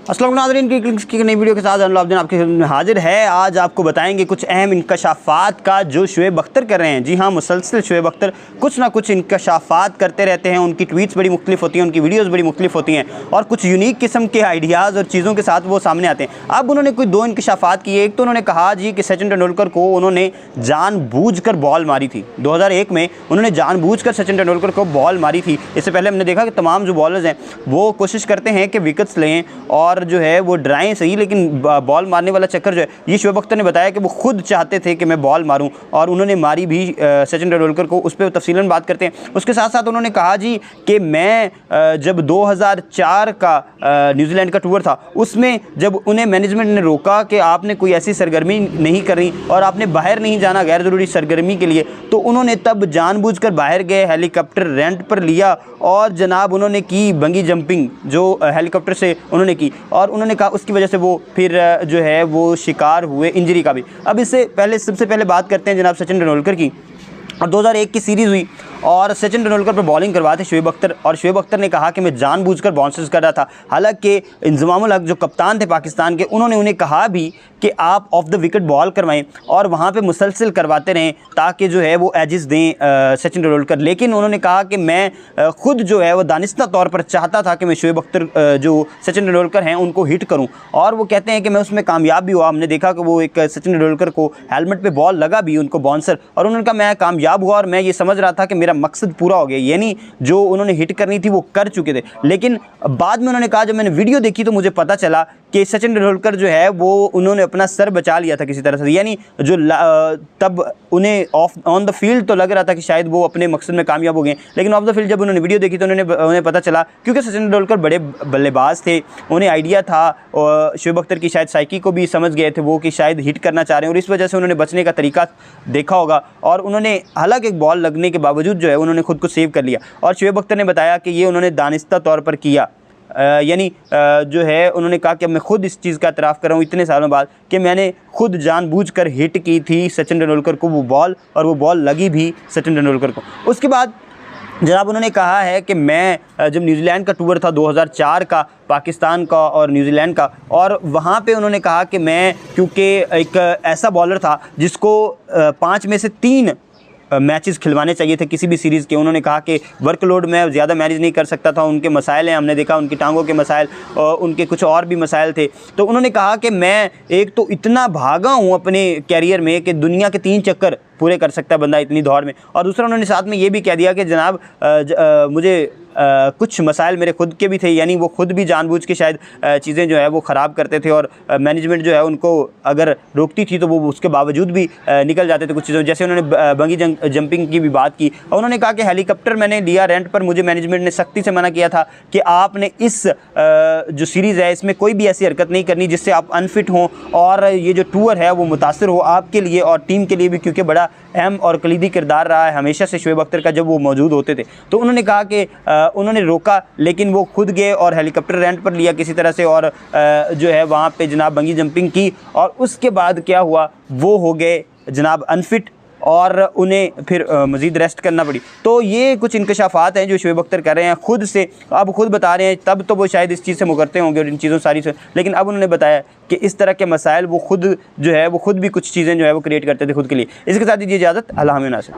अस्सलाम नाज़रीन की नई वीडियो के साथ अनुलाब्दीन आपके खिदमत में हाजिर है। आज आपको बताएंगे कुछ अहम इंकशाफात का जो शुएब अख्तर कर रहे हैं। जी हाँ, मुसलसल शुएब अख्तर कुछ ना कुछ इंकशाफात करते रहते हैं। उनकी ट्वीट्स बड़ी मुख्तलिफ होती हैं, उनकी वीडियोज़ बड़ी मुख्तलिफ होती हैं और कुछ यूनिक किस्म के आइडियाज़ और चीज़ों के साथ वो सामने आते हैं। अब उन्होंने कोई दो इंकशाफात किए। एक तो उन्होंने कहा जी कि सचिन तेंदुलकर को उन्होंने जानबूझकर बॉल मारी थी। 2001 में उन्होंने जानबूझकर सचिन तेंदुलकर को बॉल मारी थी। इससे पहले हमने देखा कि तमाम जो बॉलर्स हैं वो कोशिश करते हैं कि विकेट्स लें और जो है वो ड्राएं सही, लेकिन बॉल मारने वाला चक्कर जो है, ये शुएब अख्तर ने बताया कि वो खुद चाहते थे कि मैं बॉल मारूं और उन्होंने मारी भी सचिन तेंदुलकर को। उस पर तफसीलन बात करते हैं। उसके साथ साथ उन्होंने कहा जी कि मैं जब 2004 का न्यूजीलैंड का टूर था, उसमें जब उन्हें मैनेजमेंट ने रोका कि आपने कोई ऐसी सरगर्मी नहीं करी और आपने बाहर नहीं जाना गैर ज़रूरी सरगर्मी के लिए, तो उन्होंने तब जानबूझकर बाहर गए, हेलीकॉप्टर रेंट पर लिया और जनाब उन्होंने की बंगी जंपिंग जो हेलीकॉप्टर से उन्होंने की और उन्होंने कहा उसकी वजह से वो फिर जो है वो शिकार हुए इंजरी का भी। अब इससे पहले सबसे पहले बात करते हैं जनाब सचिन तेंदुलकर की। और 2001 की सीरीज़ हुई और सचिन तेंदुलकर पर बॉलिंग करवाते शुएब अख्तर और शुएब अख्तर ने कहा कि मैं जानबूझकर बाउंसर्स कर रहा था। हालांकि इंजमामुल हक जो कप्तान थे पाकिस्तान के, उन्होंने उन्हें कहा भी कि आप ऑफ द विकेट बॉल करवाएं और वहाँ पे मुसलसल करवाते रहें ताकि जो है वो एजेस दें सचिन तेंदुलकर। लेकिन उन्होंने कहा कि मैं खुद जो है वो दानिस्ता तौर पर चाहता था कि मैं शुएब अख्तर जो सचिन तेंदुलकर हैं उनको हिट करूँ और वो कहते हैं कि मैं उसमें कामयाब भी हुआ। हमने देखा कि वो एक सचिन तेंदुलकर को हेलमेट पर बॉल लगा भी उनको बाउंसर, और उन्होंने कहा मैं कामयाब हुआ और मैं ये समझ रहा था कि मेरा मकसद पूरा हो गया, यानी जो उन्होंने हिट करनी थी वो कर चुके थे। लेकिन बाद में उन्होंने कहा जब मैंने वीडियो देखी तो मुझे पता चला कि सचिन तेंदुलकर जो है वो उन्होंने अपना सर बचा लिया था किसी तरह से, यानी जो तब उन्हें ऑन द फील्ड तो लग रहा था कि शायद वो अपने मकसद में कामयाब हो गए, लेकिन ऑफ द फील्ड जब उन्होंने वीडियो देखी तो उन्हें पता चला, क्योंकि सचिन तेंदुलकर बड़े बल्लेबाज थे, उन्हें आइडिया था और शुएब अख्तर की शायद साइकी को भी समझ गए थे वो कि शायद हिट करना चाह रहे हैं और इस वजह से उन्होंने बचने का तरीका देखा होगा और उन्होंने हालांकि एक बॉल लगने के बावजूद जो है उन्होंने खुद को सेव कर लिया। और शुएब अख्तर ने बताया कि ये उन्होंने दानिस्ता तौर पर किया, यानी जो है उन्होंने कहा कि मैं खुद इस चीज़ का एतराफ़ कर रहा हूँ इतने सालों बाद कि मैंने खुद जानबूझकर हिट की थी सचिन तेंदुलकर को वो बॉल, और वो बॉल लगी भी सचिन तेंदुलकर को। उसके बाद जनाब उन्होंने कहा है कि मैं जब न्यूजीलैंड का टूर था 2004 का, पाकिस्तान का और न्यूजीलैंड का, और वहाँ पे उन्होंने कहा कि मैं क्योंकि एक ऐसा बॉलर था जिसको 5 में से 3 मैचेस खिलवाने चाहिए थे किसी भी सीरीज़ के। उन्होंने कहा कि वर्कलोड में ज़्यादा मैनेज नहीं कर सकता था, उनके मसाइल हैं, हमने देखा उनकी टांगों के मसाइल और उनके कुछ और भी मसाइल थे। तो उन्होंने कहा कि मैं एक तो इतना भागा हूँ अपने कैरियर में कि दुनिया के 3 चक्कर पूरे कर सकता है बंदा इतनी दौड़ में। और दूसरा उन्होंने साथ में ये भी कह दिया कि जनाब मुझे कुछ मसाइल मेरे खुद के भी थे, यानी वो खुद भी जानबूझ के शायद चीज़ें जो है वो ख़राब करते थे और मैनेजमेंट जो है उनको अगर रोकती थी तो वो उसके बावजूद भी निकल जाते थे कुछ चीज़ों। जैसे उन्होंने बंगी जंपिंग की भी बात की और उन्होंने कहा कि हेलीकॉप्टर मैंने लिया रेंट पर, मुझे मैनेजमेंट ने सख्ती से मना किया था कि आपने इस जो सीरीज़ है इसमें कोई भी ऐसी हरकत नहीं करनी जिससे आप अनफिट हों और ये जो टूर है वो मुतासर हो आपके लिए और टीम के लिए भी, क्योंकि बड़ा अहम और कलीदी किरदार रहा है हमेशा से शुएब अख्तर का जब वो मौजूद होते थे। तो उन्होंने कहा कि उन्होंने रोका लेकिन वो खुद गए और हेलीकॉप्टर रेंट पर लिया किसी तरह से और जो है वहाँ पे जनाब बंगी जंपिंग की और उसके बाद क्या हुआ, वो हो गए जनाब अनफिट और उन्हें फिर मज़ीद रेस्ट करना पड़ी। तो ये कुछ इंकशाफात हैं जो शुएब अख्तर कर रहे हैं खुद से, अब खुद बता रहे हैं। तब तो वो शायद इस चीज़ से मुकरते होंगे और इन चीज़ों सारी से, लेकिन अब उन्होंने बताया कि इस तरह के मसाइल वो खुद जो है वो खुद भी कुछ चीज़ें जो है वो क्रिएट करते थे खुद के लिए। इसके साथ दीजिए इजाज़त, अल्लाह हाफ़िज़।